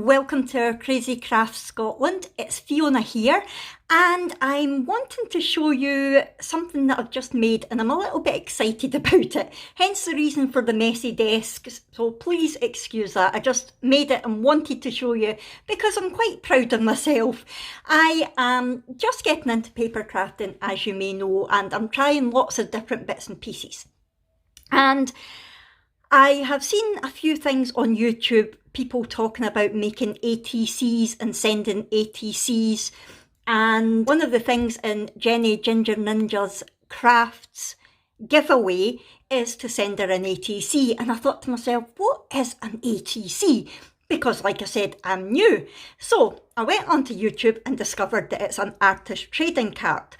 welcome to our Crazy Crafts Scotland. It's Fiona here, and I'm wanting to show you something that I've just made, and I'm a little bit excited about it, hence the reason for the messy desk, so please excuse that. I just made it and wanted to show you because I'm quite proud of myself. I am just getting into paper crafting, as you may know, and I'm trying lots of different bits and pieces. And I have seen a few things on YouTube, people talking about making ATCs and sending ATCs. And one of the things in Jenny Ginger Ninja's crafts giveaway is to send her an ATC. And I thought to myself, what is an ATC? Because like I said, I'm new. So I went onto YouTube and discovered that it's an artist trading card.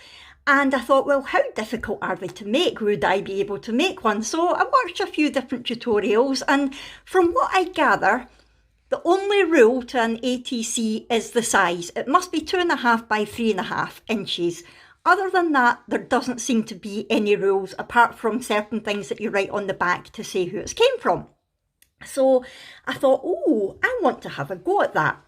And I thought, well, how difficult are they to make? Would I be able to make one? So I watched a few different tutorials, and from what I gather, the only rule to an ATC is the size. It must be 2.5 by 3.5 inches. Other than that, there doesn't seem to be any rules apart from certain things that you write on the back to say who it came from. So I thought, oh, I want to have a go at that.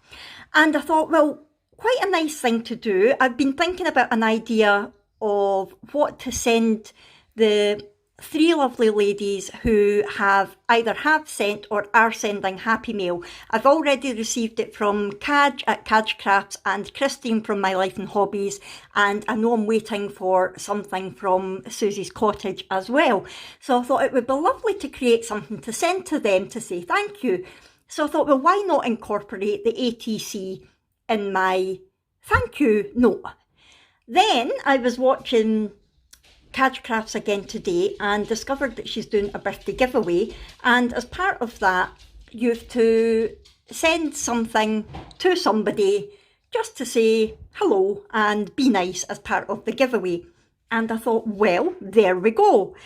And I thought, well, quite a nice thing to do. I've been thinking about an idea of what to send the 3 lovely ladies who either have sent or are sending Happy Mail. I've already received it from Kaj at Kaj Crafts and Christine from My Life and Hobbies, and I know I'm waiting for something from Susie's Cottage as well. So I thought it would be lovely to create something to send to them to say thank you. So I thought, well, why not incorporate the ATC in my thank you note? Then I was watching Kaj Crafts again today and discovered that she's doing a birthday giveaway, and as part of that you have to send something to somebody just to say hello and be nice as part of the giveaway. And I thought, well, there we go.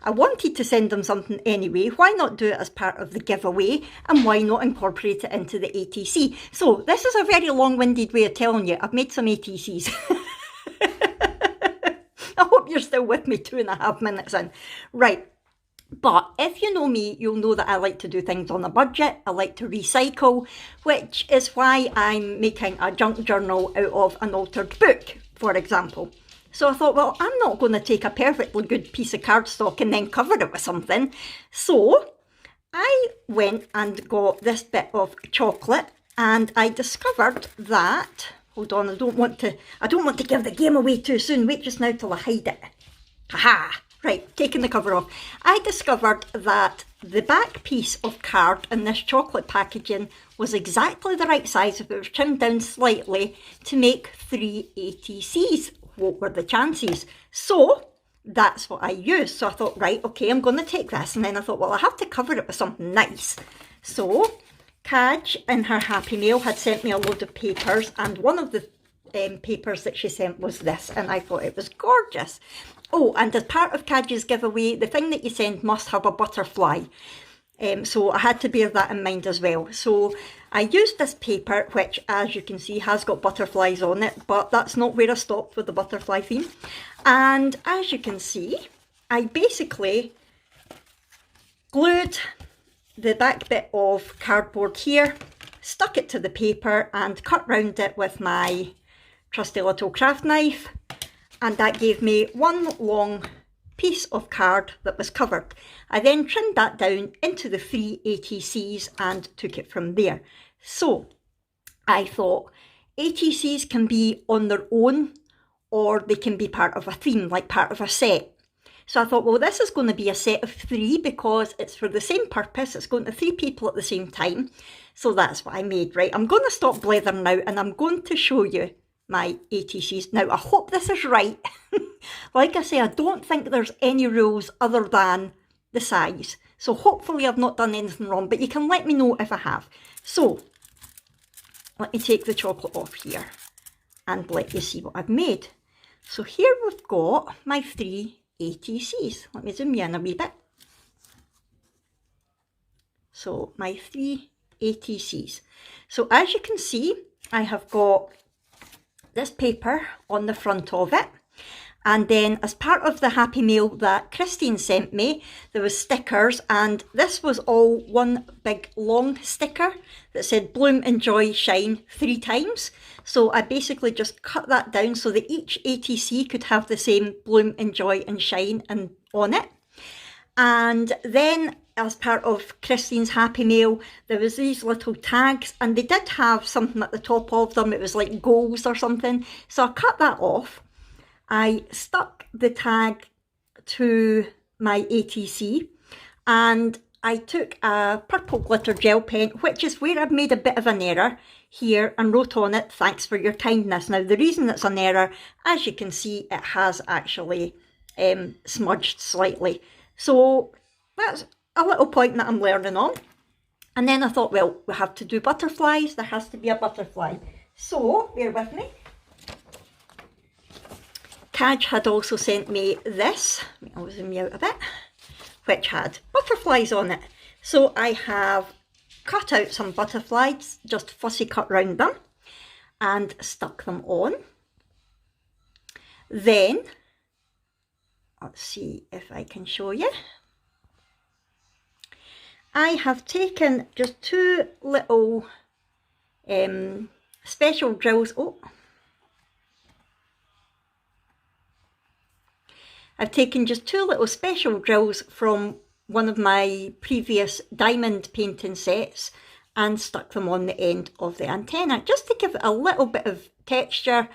I wanted to send them something anyway, why not do it as part of the giveaway, and why not incorporate it into the ATC? So this is a very long-winded way of telling you I've made some ATCs. I hope you're still with me 2.5 minutes in. Right, but if you know me, you'll know that I like to do things on a budget. I like to recycle, which is why I'm making a junk journal out of an altered book, for example. So I thought, well, I'm not going to take a perfectly good piece of cardstock and then cover it with something. So I went and got this bit of chocolate, and I discovered that... Hold on, I don't want to give the game away too soon. Wait just now till I hide it. Haha! Right, taking the cover off. I discovered that the back piece of card in this chocolate packaging was exactly the right size if it was trimmed down slightly to make 3 ATCs. What were the chances? So that's what I used. So I thought, right, okay, I'm going to take this. And then I thought, well, I have to cover it with something nice. So Kaj in her Happy Mail had sent me a load of papers, and one of the papers that she sent was this, and I thought it was gorgeous. Oh, and as part of Kaj's giveaway, the thing that you send must have a butterfly. So I had to bear that in mind as well. So I used this paper, which as you can see has got butterflies on it, but that's not where I stopped with the butterfly theme. And as you can see, I basically glued the back bit of cardboard here, stuck it to the paper and cut round it with my trusty little craft knife, and that gave me one long piece of card that was covered. I then trimmed that down into the 3 ATCs and took it from there. So I thought ATCs can be on their own, or they can be part of a theme, like part of a set. So I thought, well, this is going to be a set of 3 because it's for the same purpose. It's going to 3 people at the same time. So that's what I made, right? I'm going to stop blethering now, and I'm going to show you my ATCs. Now, I hope this is right. Like I say, I don't think there's any rules other than the size. So hopefully I've not done anything wrong, but you can let me know if I have. So let me take the chocolate off here and let you see what I've made. So here we've got my 3 ATCs. Let me zoom you in a wee bit. So my 3 ATCs. So as you can see, I have got this paper on the front of it, And then as part of the Happy Mail that Christine sent me, there was stickers, and this was all one big long sticker that said bloom, enjoy, shine 3 times. So I basically just cut that down so that each ATC could have the same bloom, enjoy and shine on it. And then as part of Christine's Happy Mail, there was these little tags, and they did have something at the top of them. It was like goals or something. So I cut that off. I stuck the tag to my ATC, and I took a purple glitter gel pen, which is where I've made a bit of an error here, and wrote on it, thanks for your kindness. Now the reason it's an error, as you can see, it has actually smudged slightly. So that's a little point that I'm learning on. And then I thought, well, we have to do butterflies. There has to be a butterfly. So, bear with me. Kaj had also sent me this, I'll zoom you out a bit, which had butterflies on it. So I have cut out some butterflies, just fussy cut round them, and stuck them on. Then, let's see if I can show you. I have taken just 2 little special drills. I've taken just 2 little special drills from one of my previous diamond painting sets and stuck them on the end of the antenna, just to give it a little bit of texture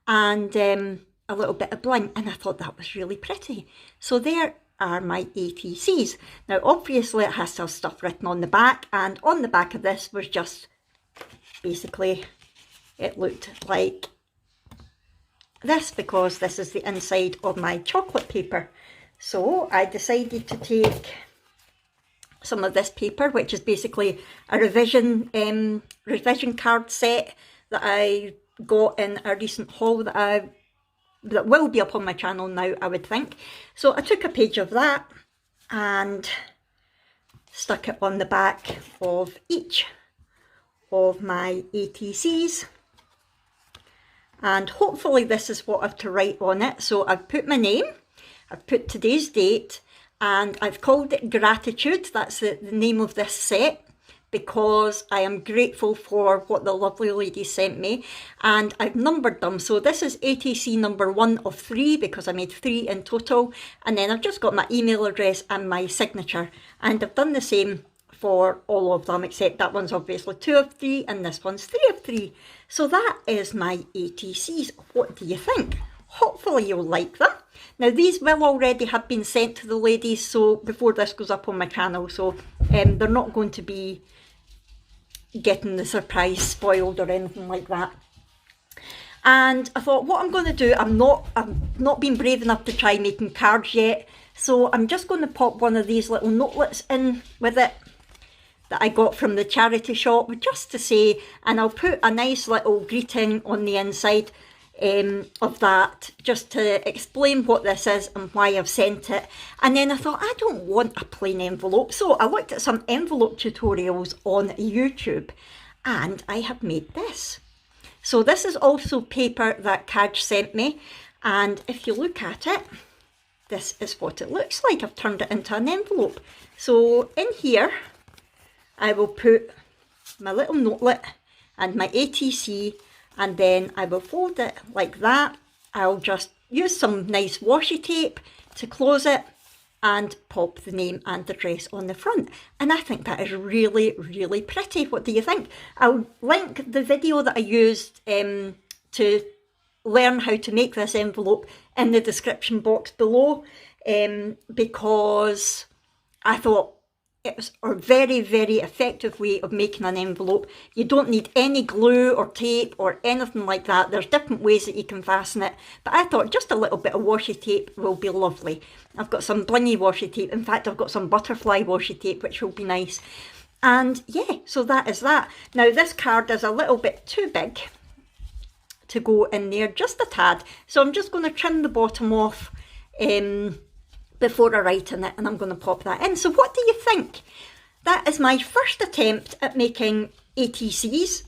and a little bit of bling, and I thought that was really pretty. So there are my ATCs. Now obviously it has to have stuff written on the back, and on the back of this was just basically, it looked like this, because this is the inside of my chocolate paper. So I decided to take some of this paper, which is basically a revision card set that I got in a recent haul that will be up on my channel now, I would think. So I took a page of that and stuck it on the back of each of my ATCs. And hopefully this is what I've to write on it. So I've put my name, I've put today's date, and I've called it Gratitude. That's the name of this set, because I am grateful for what the lovely lady sent me, and I've numbered them. So this is ATC number 1 of 3, because I made 3 in total, and then I've just got my email address and my signature, and I've done the same for all of them, except that one's obviously 2 of 3 and this one's 3 of 3. So that is my ATCs. What do you think? Hopefully you'll like them. Now these will already have been sent to the ladies, so before this goes up on my channel, so they're not going to be getting the surprise spoiled or anything like that. And I thought, what I'm going to do, I've not been brave enough to try making cards yet, so I'm just going to pop one of these little notelets in with it that I got from the charity shop, just to say, and I'll put a nice little greeting on the inside of that, just to explain what this is and why I've sent it. And then I thought, I don't want a plain envelope, so I looked at some envelope tutorials on YouTube, and I have made this. So this is also paper that Kaj sent me, and if you look at it, this is what it looks like. I've turned it into an envelope. So in here I will put my little notelet and my ATC, and then I will fold it like that. I'll just use some nice washi tape to close it and pop the name and address on the front. And I think that is really, really pretty. What do you think? I'll link the video that I used to learn how to make this envelope in the description box below, because I thought it was a very, very effective way of making an envelope. You don't need any glue or tape or anything like that. There's different ways that you can fasten it, but I thought just a little bit of washi tape will be lovely. I've got some blingy washi tape. In fact, I've got some butterfly washi tape, which will be nice. And yeah, so that is that. Now this card is a little bit too big to go in there, just a tad. So I'm just going to trim the bottom off before I write in it, and I'm going to pop that in. So what do you think? That is my first attempt at making ATCs.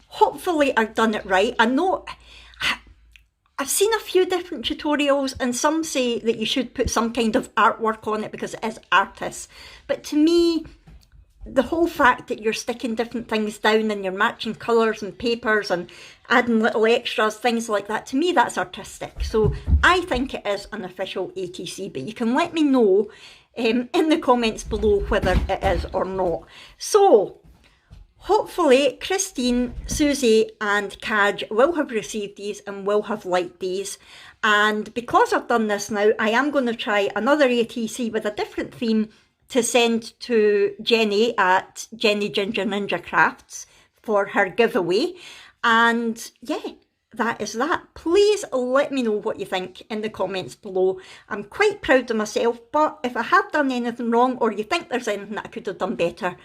Hopefully I've done it right. I know I've seen a few different tutorials and some say that you should put some kind of artwork on it because it is artists. But to me, the whole fact that you're sticking different things down and you're matching colours and papers and adding little extras, things like that, to me that's artistic. So I think it is an official ATC, but you can let me know in the comments below whether it is or not. So hopefully Christine, Susie and Kaj will have received these and will have liked these. And because I've done this now, I am going to try another ATC with a different theme to send to Jenny at Jenny Ginger Ninja Crafts for her giveaway. And yeah, that is that. Please let me know what you think in the comments below. I'm quite proud of myself, but if I have done anything wrong or you think there's anything that I could have done better,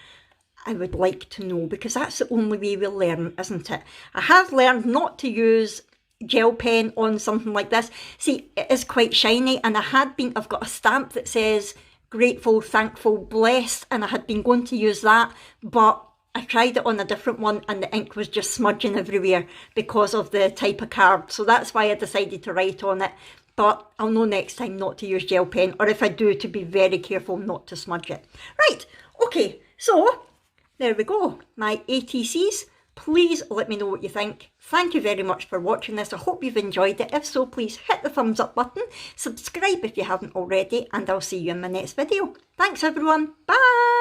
I would like to know, because that's the only way we'll learn, isn't it? I have learned not to use gel pen on something like this. See, it is quite shiny, and I've got a stamp that says grateful, thankful, blessed, and I had been going to use that, but I tried it on a different one and the ink was just smudging everywhere because of the type of card. So that's why I decided to write on it. But I'll know next time not to use gel pen, or if I do, to be very careful not to smudge it. Right, okay, so there we go, my ATCs. Please let me know what you think. Thank you very much for watching this. I hope you've enjoyed it. If so, please hit the thumbs up button, subscribe if you haven't already, and I'll see you in my next video. Thanks everyone, bye!